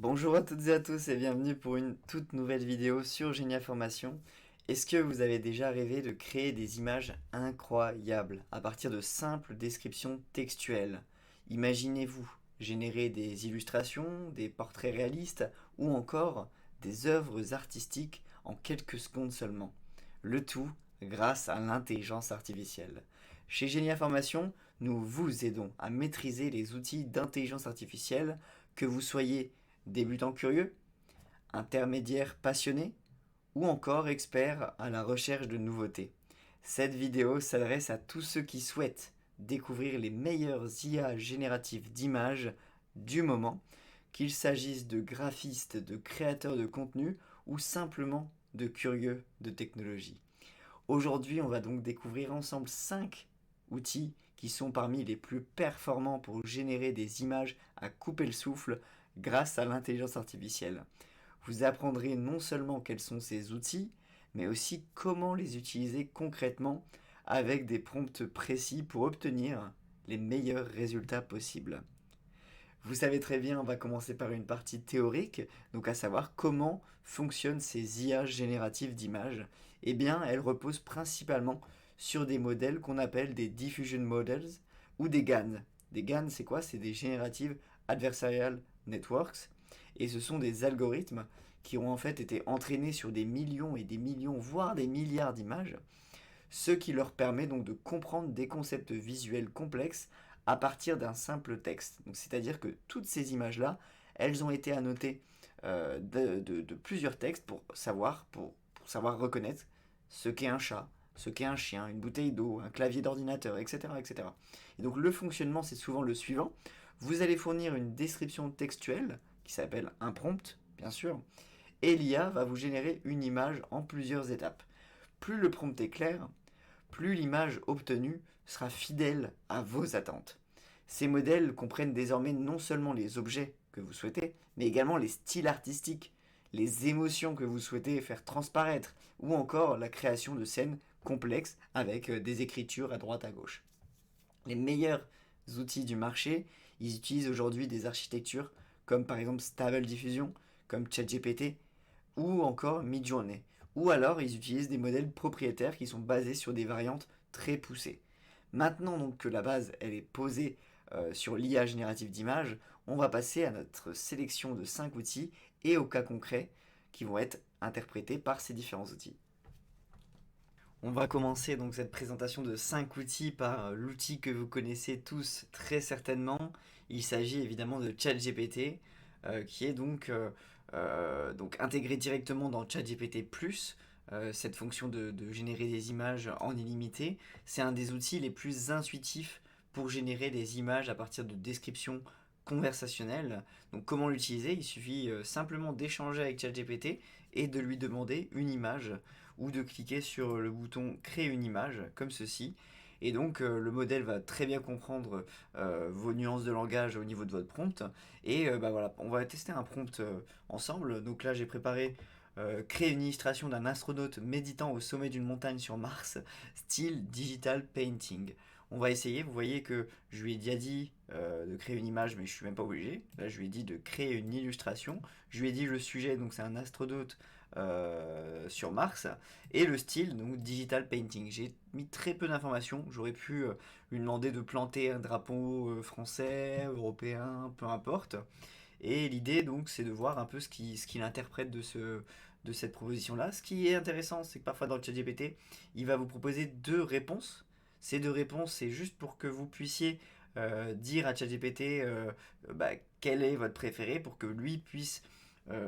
Bonjour à toutes et à tous et bienvenue pour une toute nouvelle vidéo sur Génia Formation. Est-ce que vous avez déjà rêvé de créer des images incroyables à partir de simples descriptions textuelles? Imaginez-vous générer des illustrations, des portraits réalistes ou encore des œuvres artistiques en quelques secondes seulement. Le tout grâce à l'intelligence artificielle. Chez Génia Formation, nous vous aidons à maîtriser les outils d'intelligence artificielle, que vous soyez débutant curieux, intermédiaire passionné ou encore expert à la recherche de nouveautés. Cette vidéo s'adresse à tous ceux qui souhaitent découvrir les meilleures IA génératives d'images du moment, qu'il s'agisse de graphistes, de créateurs de contenu ou simplement de curieux de technologie. Aujourd'hui, on va donc découvrir ensemble 5 outils qui sont parmi les plus performants pour générer des images à couper le souffle grâce à l'intelligence artificielle. Vous apprendrez non seulement quels sont ces outils, mais aussi comment les utiliser concrètement avec des prompts précis pour obtenir les meilleurs résultats possibles. Vous savez très bien, on va commencer par une partie théorique, donc à savoir comment fonctionnent ces IA génératives d'images. Eh bien, elles reposent principalement sur des modèles qu'on appelle des diffusion models ou des GAN. Des GAN, c'est quoi? C'est des Generative Adversarial Networks, et ce sont des algorithmes qui ont en fait été entraînés sur des millions et des millions, voire des milliards d'images, ce qui leur permet donc de comprendre des concepts visuels complexes à partir d'un simple texte. C'est-à-dire que toutes ces images-là, elles ont été annotées de plusieurs textes pour savoir reconnaître ce qu'est un chat, ce qu'est un chien, une bouteille d'eau, un clavier d'ordinateur, etc., etc. Et donc le fonctionnement, c'est souvent le suivant. Vous allez fournir une description textuelle qui s'appelle un prompt, bien sûr, et l'IA va vous générer une image en plusieurs étapes. Plus le prompt est clair, plus l'image obtenue sera fidèle à vos attentes. Ces modèles comprennent désormais non seulement les objets que vous souhaitez, mais également les styles artistiques, les émotions que vous souhaitez faire transparaître, ou encore la création de scènes complexes avec des écritures à droite à gauche. Les meilleurs outils du marché, ils utilisent aujourd'hui des architectures comme par exemple Stable Diffusion, comme ChatGPT, ou encore Midjourney. Ou alors ils utilisent des modèles propriétaires qui sont basés sur des variantes très poussées. Maintenant donc que la base elle est posée sur l'IA générative d'images, on va passer à notre sélection de 5 outils et aux cas concrets qui vont être interprétés par ces différents outils. On va commencer donc cette présentation de 5 outils par l'outil que vous connaissez tous très certainement. Il s'agit évidemment de ChatGPT, qui est donc intégré directement dans ChatGPT+. Cette fonction de générer des images en illimité, c'est un des outils les plus intuitifs pour générer des images à partir de descriptions conversationnelles. Donc comment l'utiliser? Il suffit simplement d'échanger avec ChatGPT et de lui demander une image ou de cliquer sur le bouton créer une image comme ceci. Et donc le modèle va très bien comprendre vos nuances de langage au niveau de votre prompt. Et bah voilà, on va tester un prompt ensemble. Donc là j'ai préparé créer une illustration d'un astronaute méditant au sommet d'une montagne sur Mars, style digital painting. On va essayer, vous voyez que je lui ai déjà dit de créer une image, mais je suis même pas obligé. Là, je lui ai dit de créer une illustration. Je lui ai dit le sujet, donc c'est un astronaute sur Mars, et le style, donc digital painting. J'ai mis très peu d'informations. J'aurais pu lui demander de planter un drapeau français, européen, peu importe. Et l'idée, donc, c'est de voir un peu ce qu'il interprète de cette proposition-là. Ce qui est intéressant, c'est que parfois dans le ChatGPT, il va vous proposer deux réponses. Ces deux réponses, c'est juste pour que vous puissiez dire à ChatGPT bah, quel est votre préféré pour que lui puisse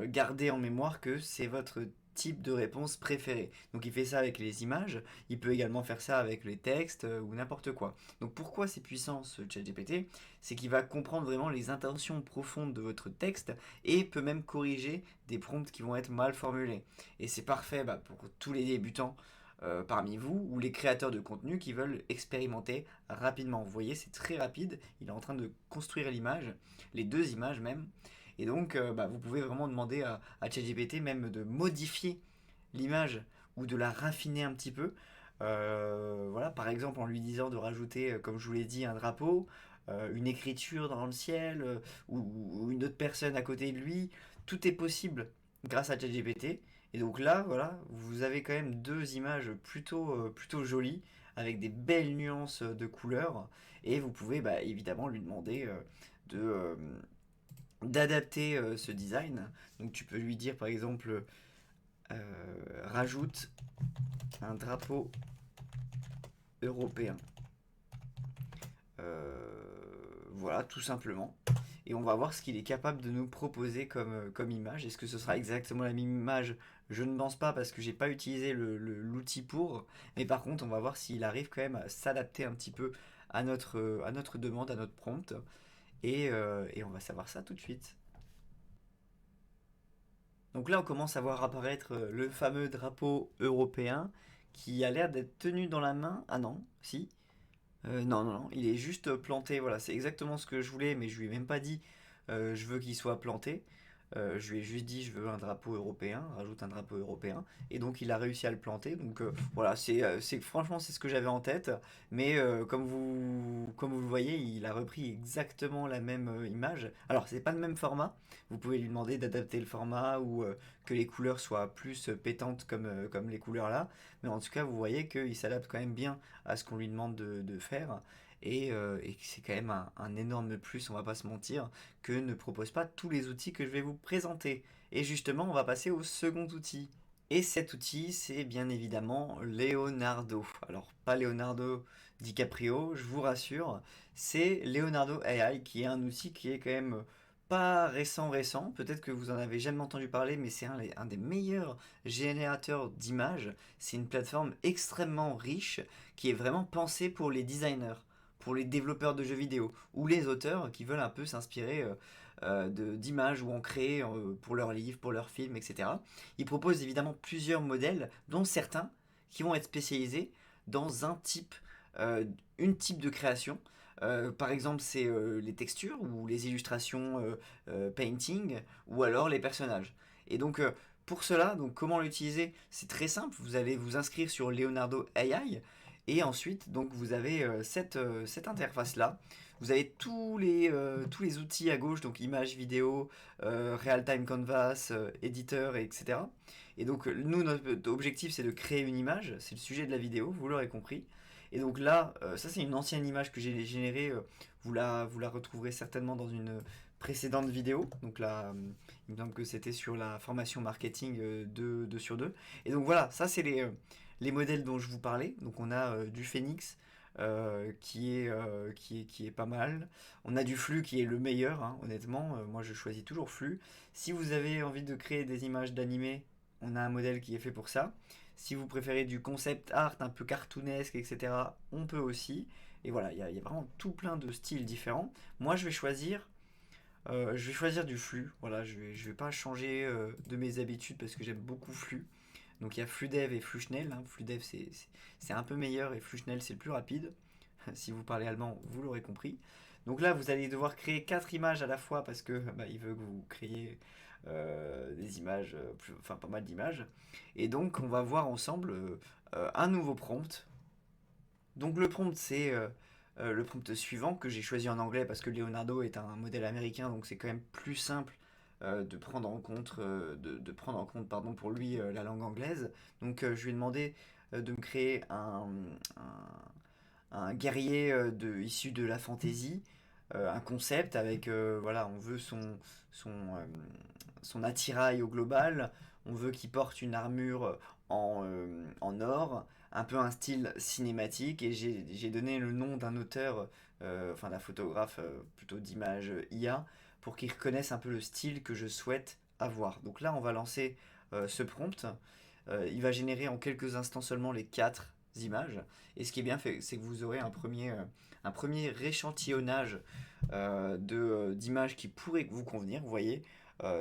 garder en mémoire que c'est votre type de réponse préférée. Donc il fait ça avec les images, il peut également faire ça avec les textes ou n'importe quoi. Donc pourquoi c'est puissant ce ChatGPT? C'est qu'il va comprendre vraiment les intentions profondes de votre texte et peut même corriger des prompts qui vont être mal formulés. Et c'est parfait pour tous les débutants parmi vous ou les créateurs de contenu qui veulent expérimenter rapidement. Vous voyez, c'est très rapide, il est en train de construire l'image, les deux images même, et donc vous pouvez vraiment demander à ChatGPT même de modifier l'image ou de la raffiner un petit peu. Voilà, par exemple en lui disant de rajouter, comme je vous l'ai dit, un drapeau, une écriture dans le ciel ou une autre personne à côté de lui. Tout est possible grâce à ChatGPT. Et donc là, voilà, vous avez quand même deux images plutôt jolies, avec des belles nuances de couleurs. Et vous pouvez bah, évidemment lui demander de, d'adapter ce design. Donc tu peux lui dire par exemple, rajoute un drapeau européen. Voilà, tout simplement. Et on va voir ce qu'il est capable de nous proposer comme image. Est-ce que ce sera exactement la même image? Je ne pense pas parce que j'ai pas utilisé l'outil pour. Mais par contre, on va voir s'il arrive quand même à s'adapter un petit peu à notre demande, à notre prompt. Et on va savoir ça tout de suite. Donc là, on commence à voir apparaître le fameux drapeau européen qui a l'air d'être tenu dans la main. Ah non, si. Non, non, non, il est juste planté. Voilà, c'est exactement ce que je voulais, mais je lui ai même pas dit je veux qu'il soit planté. Je lui ai juste dit je veux un drapeau européen, rajoute un drapeau européen. Et donc il a réussi à le planter. Donc voilà, franchement c'est ce que j'avais en tête. Mais comme vous le voyez, il a repris exactement la même image. Alors c'est pas le même format. Vous pouvez lui demander d'adapter le format ou que les couleurs soient plus pétantes comme les couleurs là. Mais en tout cas, vous voyez qu'il s'adapte quand même bien à ce qu'on lui demande de faire. Et c'est quand même un énorme plus, on va pas se mentir, que ne propose pas tous les outils que je vais vous présenter. Et justement, on va passer au second outil. Et cet outil, c'est bien évidemment Leonardo. Alors, pas Leonardo DiCaprio, je vous rassure, c'est Leonardo AI qui est un outil qui est quand même pas récent. Peut-être que vous en avez jamais entendu parler, mais c'est un des meilleurs générateurs d'images. C'est une plateforme extrêmement riche qui est vraiment pensée pour les designers, pour les développeurs de jeux vidéo ou les auteurs qui veulent un peu s'inspirer d'images ou en créer pour leurs livres, pour leurs films, etc. Ils proposent évidemment plusieurs modèles, dont certains qui vont être spécialisés dans euh, une type de création. Par exemple, c'est les textures ou les illustrations painting ou alors les personnages. Et donc, pour cela, donc, comment l'utiliser? C'est très simple. Vous allez vous inscrire sur Leonardo AI et ensuite, donc, vous avez cette interface-là. Vous avez tous les outils à gauche, donc images, vidéo, real-time canvas, éditeur, etc. Et donc, nous, notre objectif, c'est de créer une image. C'est le sujet de la vidéo, vous l'aurez compris. Et donc là, ça c'est une ancienne image que j'ai générée. Vous la retrouverez certainement dans une précédente vidéo. Donc là, il me semble que c'était sur la formation marketing 2 sur 2. Et donc voilà, ça c'est les modèles dont je vous parlais. Donc on a du Phoenix qui est pas mal. On a du Flux qui est le meilleur, hein, honnêtement. Moi je choisis toujours Flux. Si vous avez envie de créer des images d'animé, on a un modèle qui est fait pour ça. Si vous préférez du concept art un peu cartoonesque, etc., on peut aussi. Et voilà, il y a vraiment tout plein de styles différents. Moi, je vais choisir du flux. Voilà, je vais pas changer de mes habitudes parce que j'aime beaucoup flux. Donc il y a FluDev et FluSchnell, hein. FluDev c'est un peu meilleur et FluSchnell c'est le plus rapide. Si vous parlez allemand, vous l'aurez compris. Donc là, vous allez devoir créer 4 images à la fois parce que bah, il veut que vous créiez des images, enfin pas mal d'images. Et donc on va voir ensemble un nouveau prompt. Donc le prompt c'est le prompt suivant que j'ai choisi en anglais parce que Leonardo est un modèle américain, donc c'est quand même plus simple de prendre en compte pardon, pour lui la langue anglaise. Donc je lui ai demandé de me créer un guerrier issu de la fantasy, un concept avec, voilà, on veut son, euh, son attirail au global, on veut qu'il porte une armure en or, un peu un style cinématique, et j'ai donné le nom d'un auteur, enfin d'un photographe plutôt d'image IA, pour qu'il reconnaisse un peu le style que je souhaite avoir. Donc là, on va lancer ce prompt. Il va générer en quelques instants seulement les 4 images. Et ce qui est bien fait, c'est que vous aurez un premier échantillonnage d'images qui pourraient vous convenir. Vous voyez,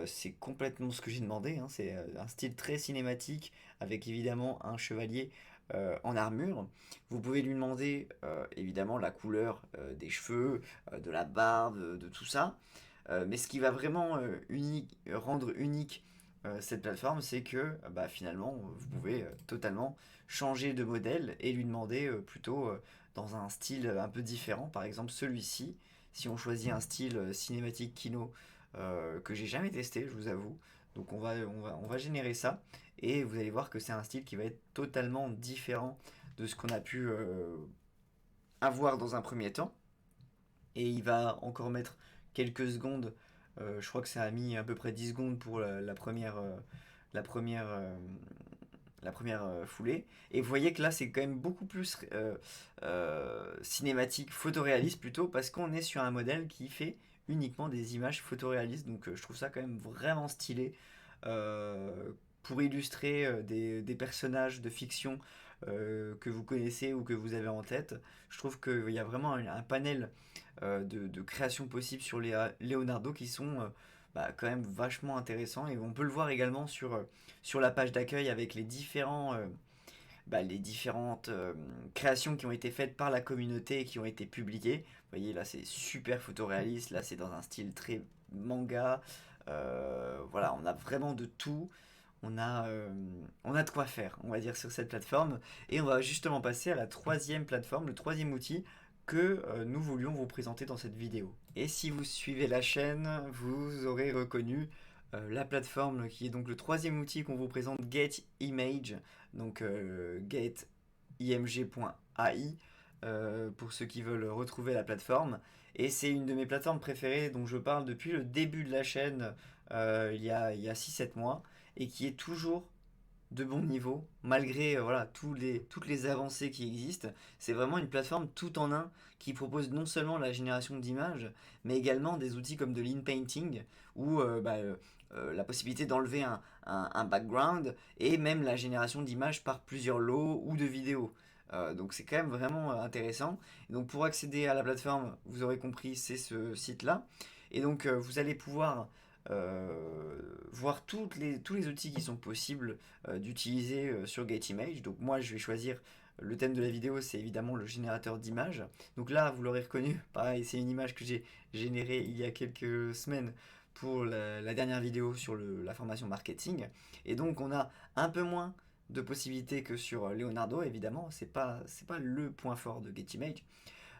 c'est complètement ce que j'ai demandé, hein. C'est un style très cinématique avec évidemment un chevalier en armure. Vous pouvez lui demander évidemment la couleur des cheveux, de la barbe, de tout ça. Mais ce qui va vraiment rendre unique cette plateforme, c'est que bah, finalement, vous pouvez totalement changer de modèle et lui demander plutôt dans un style un peu différent. Par exemple celui-ci, si on choisit un style cinématique Kino que j'ai jamais testé, je vous avoue. Donc on va générer ça et vous allez voir que c'est un style qui va être totalement différent de ce qu'on a pu avoir dans un premier temps. Et il va encore mettre quelques secondes. Je crois que ça a mis à peu près 10 secondes pour la première, la première foulée. Et vous voyez que là, c'est quand même beaucoup plus cinématique, photoréaliste plutôt, parce qu'on est sur un modèle qui fait uniquement des images photoréalistes. Donc je trouve ça quand même vraiment stylé pour illustrer des personnages de fiction que vous connaissez ou que vous avez en tête. Je trouve qu'il y a vraiment un panel de créations possibles sur Leonardo qui sont quand même vachement intéressants. Et on peut le voir également sur la page d'accueil avec les différentes créations qui ont été faites par la communauté et qui ont été publiées. Vous voyez, là c'est super photoréaliste, là c'est dans un style très manga. Voilà, on a vraiment de tout. On a de quoi faire, on va dire, sur cette plateforme. Et on va justement passer à la troisième plateforme, le troisième outil que nous voulions vous présenter dans cette vidéo. Et si vous suivez la chaîne, vous aurez reconnu la plateforme qui est donc le troisième outil qu'on vous présente, GetImage, donc getimg.ai, pour ceux qui veulent retrouver la plateforme. Et c'est une de mes plateformes préférées dont je parle depuis le début de la chaîne, il y a 6-7 mois, et qui est toujours de bon niveau, malgré voilà, toutes les avancées qui existent. C'est vraiment une plateforme tout en un qui propose non seulement la génération d'images, mais également des outils comme de l'inpainting, ou la possibilité d'enlever un background, et même la génération d'images par plusieurs lots ou de vidéos. Donc c'est quand même vraiment intéressant. Et donc pour accéder à la plateforme, vous aurez compris, c'est ce site-là. Et donc vous allez pouvoir voir tous les outils qui sont possibles d'utiliser sur GetImage. Donc moi je vais choisir le thème de la vidéo, c'est évidemment le générateur d'images. Donc là vous l'aurez reconnu, pareil c'est une image que j'ai générée il y a quelques semaines pour la dernière vidéo sur la formation marketing. Et donc on a un peu moins de possibilités que sur Leonardo, évidemment, c'est pas le point fort de GetImage.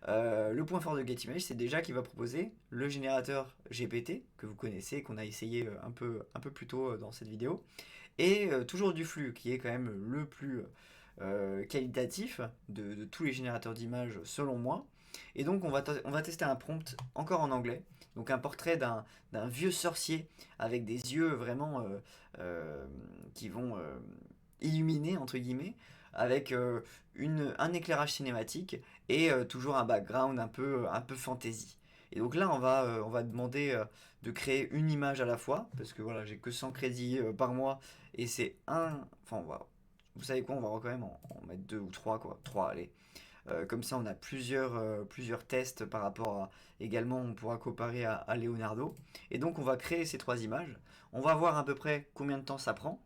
Le point fort de GetImage, c'est déjà qu'il va proposer le générateur GPT, que vous connaissez, qu'on a essayé un peu plus tôt dans cette vidéo, et toujours du flux, qui est quand même le plus qualitatif de tous les générateurs d'images selon moi. Et donc on va tester un prompt encore en anglais, donc un portrait d'un vieux sorcier avec des yeux vraiment qui vont illuminer, entre guillemets, avec un éclairage cinématique et toujours un background un peu fantasy. Et donc là, on va demander de créer une image à la fois, parce que voilà, j'ai que 100 crédits par mois, et c'est un... Enfin, vous savez quoi, on va quand même en mettre deux ou trois, quoi. Trois, allez. Comme ça, on a plusieurs tests par rapport à... Également, on pourra comparer à Leonardo. Et donc, on va créer ces trois images. On va voir à peu près combien de temps ça prend.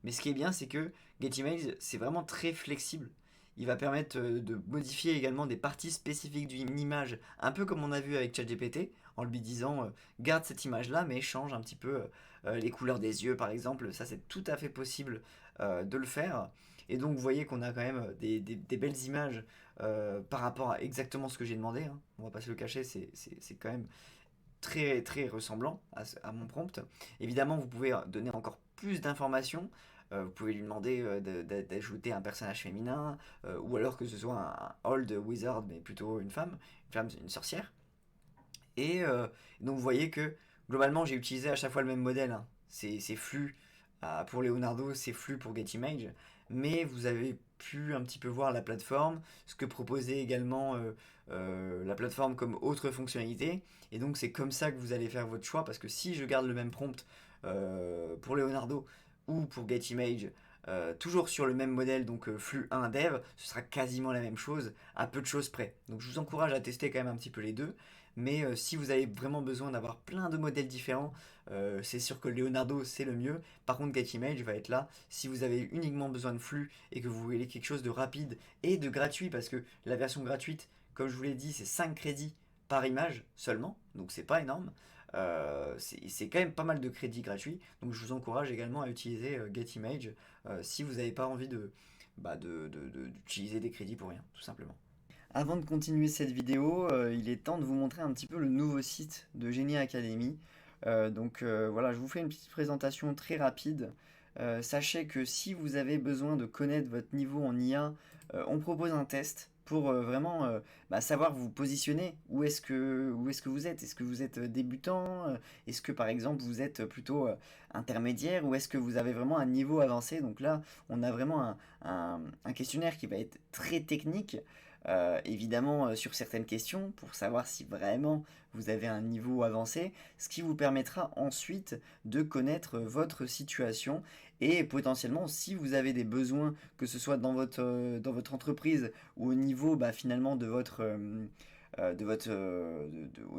Mais ce qui est bien, c'est que GetImage, c'est vraiment très flexible. Il va permettre de modifier également des parties spécifiques d'une image, un peu comme on a vu avec ChatGPT, en lui disant garde cette image-là, mais change un petit peu les couleurs des yeux, par exemple. Ça, c'est tout à fait possible de le faire. Et donc, vous voyez qu'on a quand même des belles images par rapport à exactement ce que j'ai demandé, hein. On va pas se le cacher, c'est quand même très ressemblant à mon prompt. Évidemment, vous pouvez donner encore plus d'informations. Vous pouvez lui demander d'ajouter un personnage féminin, ou alors que ce soit un old wizard, mais plutôt une femme, une sorcière. Et donc vous voyez que globalement j'ai utilisé à chaque fois le même modèle, hein. C'est flux pour Leonardo, c'est flux pour GetImage, mais vous avez pu un petit peu voir la plateforme, ce que proposait également la plateforme comme autre fonctionnalité. Et donc c'est comme ça que vous allez faire votre choix, parce que si je garde le même prompt pour Leonardo ou pour GetImage, toujours sur le même modèle, donc flux 1 dev, ce sera quasiment la même chose, à peu de choses près. Donc je vous encourage à tester quand même un petit peu les deux. Mais si vous avez vraiment besoin d'avoir plein de modèles différents, c'est sûr que Leonardo c'est le mieux. Par contre, GetImage va être là si vous avez uniquement besoin de flux et que vous voulez quelque chose de rapide et de gratuit, parce que la version gratuite, comme je vous l'ai dit, c'est 5 crédits par image seulement, donc c'est pas énorme. C'est quand même pas mal de crédits gratuits, donc je vous encourage également à utiliser GetImage si vous n'avez pas envie d'utiliser des crédits pour rien, tout simplement. Avant de continuer cette vidéo, il est temps de vous montrer un petit peu le nouveau site de Génie Academy. Voilà, je vous fais une petite présentation très rapide. Sachez que si vous avez besoin de connaître votre niveau en IA, on propose un test pour vraiment savoir vous positionner. Où est-ce que vous êtes? Est-ce que vous êtes débutant? Est-ce que par exemple vous êtes plutôt intermédiaire? Ou est-ce que vous avez vraiment un niveau avancé? Donc là, on a vraiment un questionnaire qui va être très technique. Évidemment sur certaines questions pour savoir si vraiment vous avez un niveau avancé, ce qui vous permettra ensuite de connaître votre situation et potentiellement si vous avez des besoins, que ce soit dans votre entreprise ou au niveau finalement au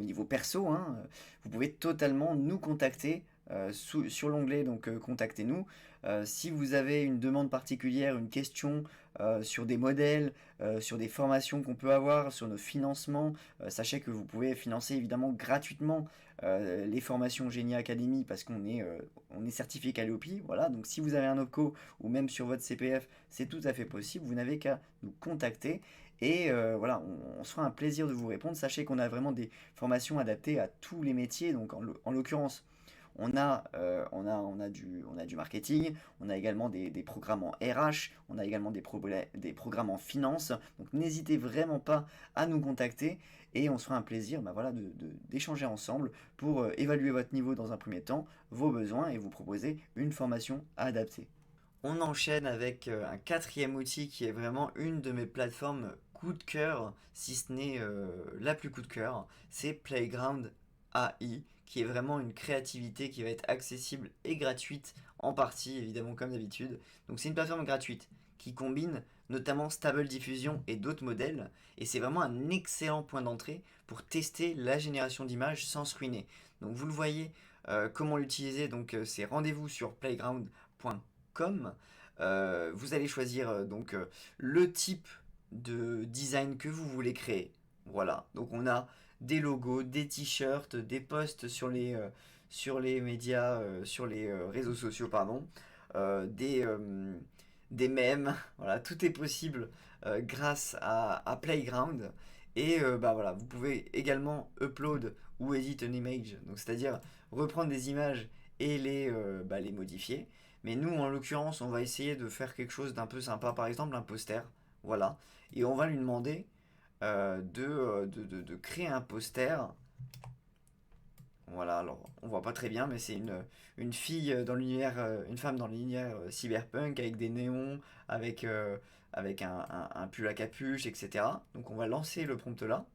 niveau perso, hein, vous pouvez totalement nous contacter sur l'onglet donc contactez-nous. Si vous avez une demande particulière, une question sur des modèles, sur des formations qu'on peut avoir, sur nos financements. Sachez que vous pouvez financer évidemment gratuitement les formations Génie Academy parce qu'on est certifié Calliope. Voilà, donc si vous avez un OPCO ou même sur votre CPF, c'est tout à fait possible. Vous n'avez qu'à nous contacter. Et voilà, on se fera un plaisir de vous répondre. Sachez qu'on a vraiment des formations adaptées à tous les métiers. Donc en l'occurrence, on a du marketing, on a également des programmes en RH, on a également des programmes en finance. Donc n'hésitez vraiment pas à nous contacter et on se fera un plaisir voilà, d'échanger ensemble pour évaluer votre niveau dans un premier temps, vos besoins et vous proposer une formation adaptée. On enchaîne avec un quatrième outil qui est vraiment une de mes plateformes coup de cœur, si ce n'est la plus coup de cœur, c'est Playground AI, qui est vraiment une créativité qui va être accessible et gratuite en partie, évidemment comme d'habitude. Donc c'est une plateforme gratuite qui combine notamment Stable Diffusion et d'autres modèles, et c'est vraiment un excellent point d'entrée pour tester la génération d'images sans se ruiner. Donc vous le voyez, comment l'utiliser, donc c'est rendez-vous sur playground.com. Vous allez choisir le type de design que vous voulez créer. Voilà, donc on a des logos, des t-shirts, des posts sur les médias, sur les réseaux sociaux, pardon, des mèmes, voilà, tout est possible grâce à Playground. Et voilà, vous pouvez également upload ou edit an image, donc c'est-à-dire reprendre des images et les modifier. Mais nous, en l'occurrence, on va essayer de faire quelque chose d'un peu sympa, par exemple un poster, voilà. Et on va lui demander de créer un poster. Voilà, alors on voit pas très bien, mais c'est une fille dans l'univers, une femme dans l'univers cyberpunk avec des néons, avec un pull à capuche, etc. Donc on va lancer le prompt là,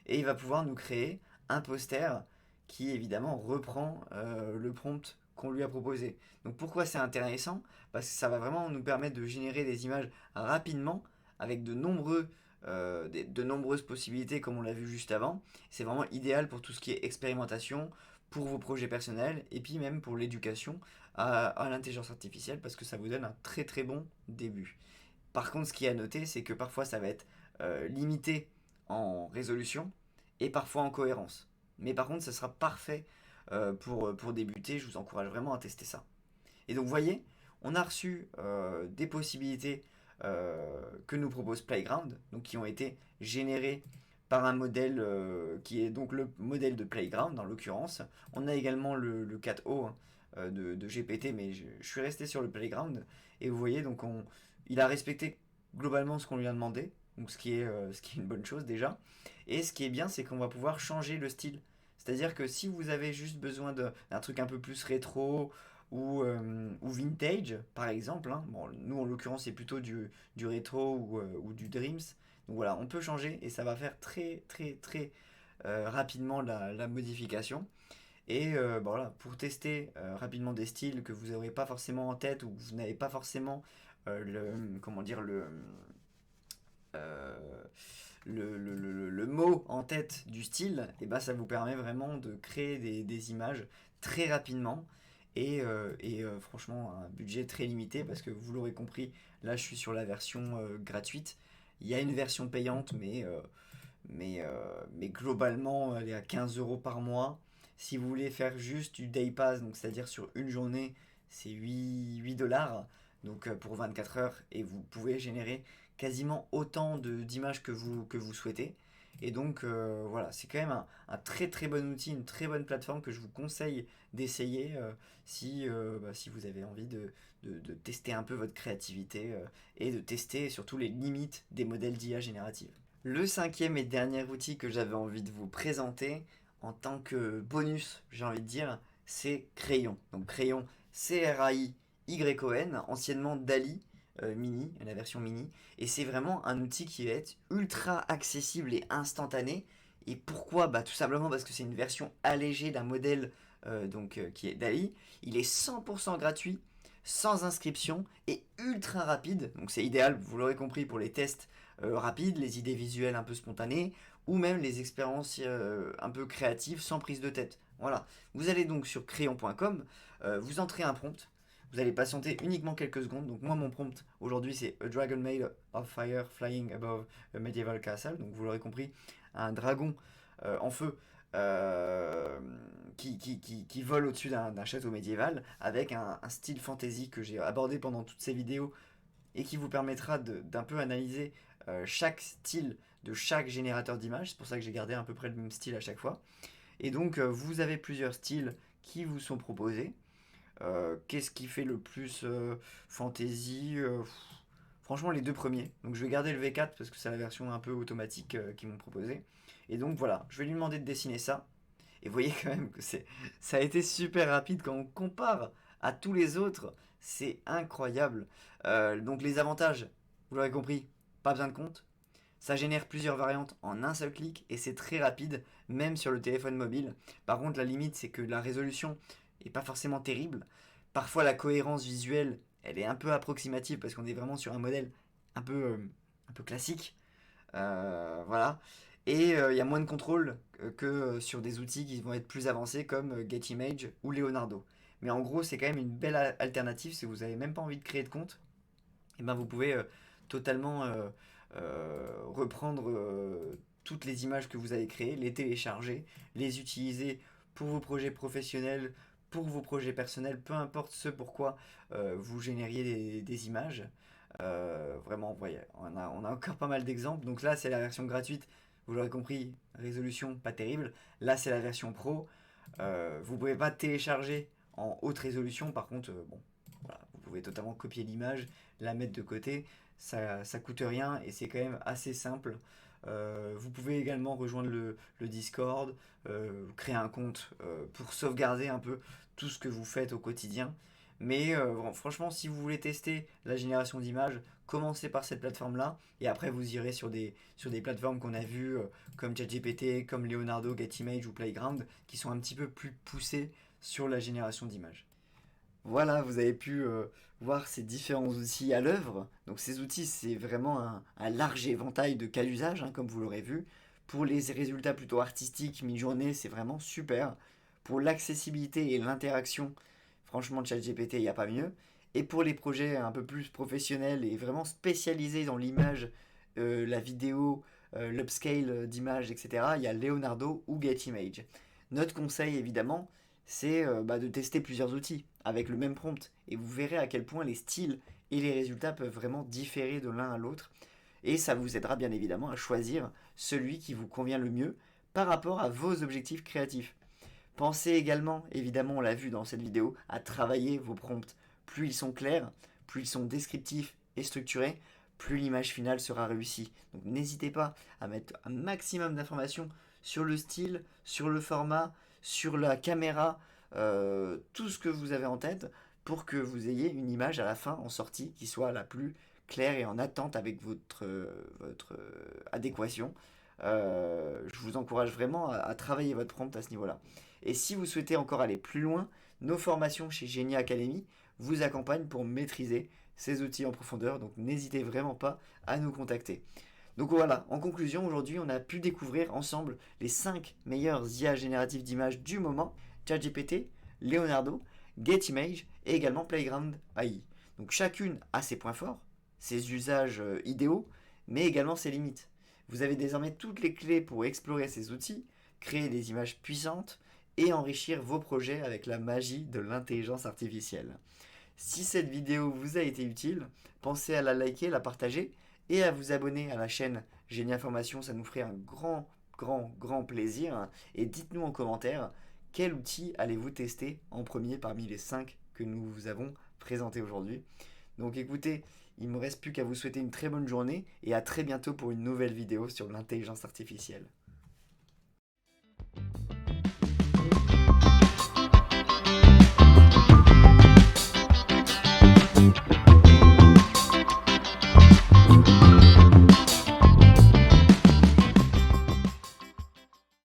et il va pouvoir nous créer un poster qui évidemment reprend le prompt qu'on lui a proposé. Donc pourquoi c'est intéressant? Parce que ça va vraiment nous permettre de générer des images rapidement avec de nombreuses possibilités comme on l'a vu juste avant. C'est vraiment idéal pour tout ce qui est expérimentation, pour vos projets personnels et puis même pour l'éducation à l'intelligence artificielle parce que ça vous donne un très très bon début. Par contre, ce qui est à noter, c'est que parfois ça va être limité en résolution et parfois en cohérence. Mais par contre, ça sera parfait pour débuter. Je vous encourage vraiment à tester ça. Et donc, vous voyez, on a reçu des possibilités que nous propose Playground, donc qui ont été générées par un modèle qui est donc le modèle de Playground en l'occurrence. On a également le 4O hein, de GPT, mais je suis resté sur le Playground. Et vous voyez, donc il a respecté globalement ce qu'on lui a demandé, donc ce qui est une bonne chose déjà. Et ce qui est bien, c'est qu'on va pouvoir changer le style. C'est-à-dire que si vous avez juste besoin d'un truc un peu plus rétro ou vintage, par exemple, hein, bon, nous en l'occurrence c'est plutôt du rétro ou du Dreams. Donc voilà, on peut changer et ça va faire très très très rapidement la modification. Et voilà, pour tester rapidement des styles que vous n'aurez pas forcément en tête ou que vous n'avez pas forcément comment dire, euh, le mot en tête du style, et bah, ça vous permet vraiment de créer des images très rapidement et franchement un budget très limité parce que vous l'aurez compris, là je suis sur la version gratuite. Il y a une version payante, mais globalement elle est à 15 euros par mois. Si vous voulez faire juste du day pass, donc c'est-à-dire sur une journée, c'est 8 dollars donc pour 24 heures et vous pouvez générer quasiment autant d'images que vous souhaitez. Et donc voilà, c'est quand même un très très bon outil, une très bonne plateforme que je vous conseille d'essayer si vous avez envie de tester un peu votre créativité et de tester surtout les limites des modèles d'IA générative. Le cinquième et dernier outil que j'avais envie de vous présenter en tant que bonus, j'ai envie de dire, c'est Crayon. Donc Crayon, Crayon, anciennement Dali mini, la version mini. Et c'est vraiment un outil qui va être ultra accessible et instantané. Et pourquoi? Bah tout simplement parce que c'est une version allégée d'un modèle qui est Dali. Il est 100% gratuit, sans inscription et ultra rapide. Donc c'est idéal, vous l'aurez compris, pour les tests rapides, les idées visuelles un peu spontanées, ou même les expériences un peu créatives sans prise de tête. Voilà. Vous allez donc sur crayon.com, vous entrez un prompt, vous allez patienter uniquement quelques secondes. Donc moi mon prompt aujourd'hui c'est A dragon made of fire flying above a medieval castle. Donc vous l'aurez compris, un dragon en feu qui vole au-dessus d'un château médiéval avec un style fantasy que j'ai abordé pendant toutes ces vidéos et qui vous permettra d'un peu analyser chaque style de chaque générateur d'images. C'est pour ça que j'ai gardé à peu près le même style à chaque fois. Et donc vous avez plusieurs styles qui vous sont proposés. Qu'est-ce qui fait le plus fantasy franchement les deux premiers. Donc je vais garder le V4 parce que c'est la version un peu automatique qu'ils m'ont proposé. Et donc voilà, je vais lui demander de dessiner ça. Et vous voyez quand même que ça a été super rapide quand on compare à tous les autres. C'est incroyable. Donc les avantages, vous l'aurez compris, pas besoin de compte. Ça génère plusieurs variantes en un seul clic et c'est très rapide, même sur le téléphone mobile. Par contre, la limite, c'est que la résolution est pas forcément terrible. Parfois, la cohérence visuelle, elle est un peu approximative parce qu'on est vraiment sur un modèle un peu classique. Voilà. Et il y a moins de contrôle que sur des outils qui vont être plus avancés comme Getimage ou Leonardo. Mais en gros, c'est quand même une belle alternative si vous n'avez même pas envie de créer de compte. Et ben vous pouvez totalement reprendre toutes les images que vous avez créées, les télécharger, les utiliser pour vos projets professionnels, pour vos projets personnels, peu importe ce pourquoi vous génériez des images. Vraiment, vous voyez, on a encore pas mal d'exemples. Donc là, c'est la version gratuite. Vous l'aurez compris, résolution pas terrible. Là, c'est la version pro. Vous pouvez pas télécharger en haute résolution. Par contre, bon, voilà, vous pouvez totalement copier l'image, la mettre de côté. Ça coûte rien et c'est quand même assez simple. Vous pouvez également rejoindre le Discord, créer un compte pour sauvegarder un peu tout ce que vous faites au quotidien. Mais bon, franchement, si vous voulez tester la génération d'images, commencez par cette plateforme-là. Et après, vous irez sur des plateformes qu'on a vues comme ChatGPT, comme Leonardo, Getimage ou Playground, qui sont un petit peu plus poussées sur la génération d'images. Voilà, vous avez pu voir ces différents outils à l'œuvre. Donc ces outils, c'est vraiment un large éventail de cas d'usage, hein, comme vous l'aurez vu. Pour les résultats plutôt artistiques, mi-journée, c'est vraiment super. Pour l'accessibilité et l'interaction, franchement, ChatGPT, il n'y a pas mieux. Et pour les projets un peu plus professionnels et vraiment spécialisés dans l'image, la vidéo, l'upscale d'images, etc., il y a Leonardo ou Getimage. Notre conseil, évidemment, c'est de tester plusieurs outils avec le même prompt. Et vous verrez à quel point les styles et les résultats peuvent vraiment différer de l'un à l'autre. Et ça vous aidera bien évidemment à choisir celui qui vous convient le mieux par rapport à vos objectifs créatifs. Pensez également, évidemment on l'a vu dans cette vidéo, à travailler vos prompts. Plus ils sont clairs, plus ils sont descriptifs et structurés, plus l'image finale sera réussie. Donc n'hésitez pas à mettre un maximum d'informations sur le style, sur le format, sur la caméra, tout ce que vous avez en tête pour que vous ayez une image à la fin en sortie qui soit la plus claire et en attente avec votre adéquation. Je vous encourage vraiment à travailler votre prompt à ce niveau-là. Et si vous souhaitez encore aller plus loin, nos formations chez Genia Academy vous accompagnent pour maîtriser ces outils en profondeur. Donc n'hésitez vraiment pas à nous contacter. Donc voilà, en conclusion, aujourd'hui, on a pu découvrir ensemble les 5 meilleures IA génératives d'images du moment, ChatGPT, Leonardo, Getimage et également Playground AI. Donc chacune a ses points forts, ses usages idéaux, mais également ses limites. Vous avez désormais toutes les clés pour explorer ces outils, créer des images puissantes et enrichir vos projets avec la magie de l'intelligence artificielle. Si cette vidéo vous a été utile, pensez à la liker, la partager et à vous abonner à la chaîne Génie Information, ça nous ferait un grand plaisir. Et dites-nous en commentaire quel outil allez-vous tester en premier parmi les 5 que nous vous avons présentés aujourd'hui. Donc écoutez, il ne me reste plus qu'à vous souhaiter une très bonne journée et à très bientôt pour une nouvelle vidéo sur l'intelligence artificielle.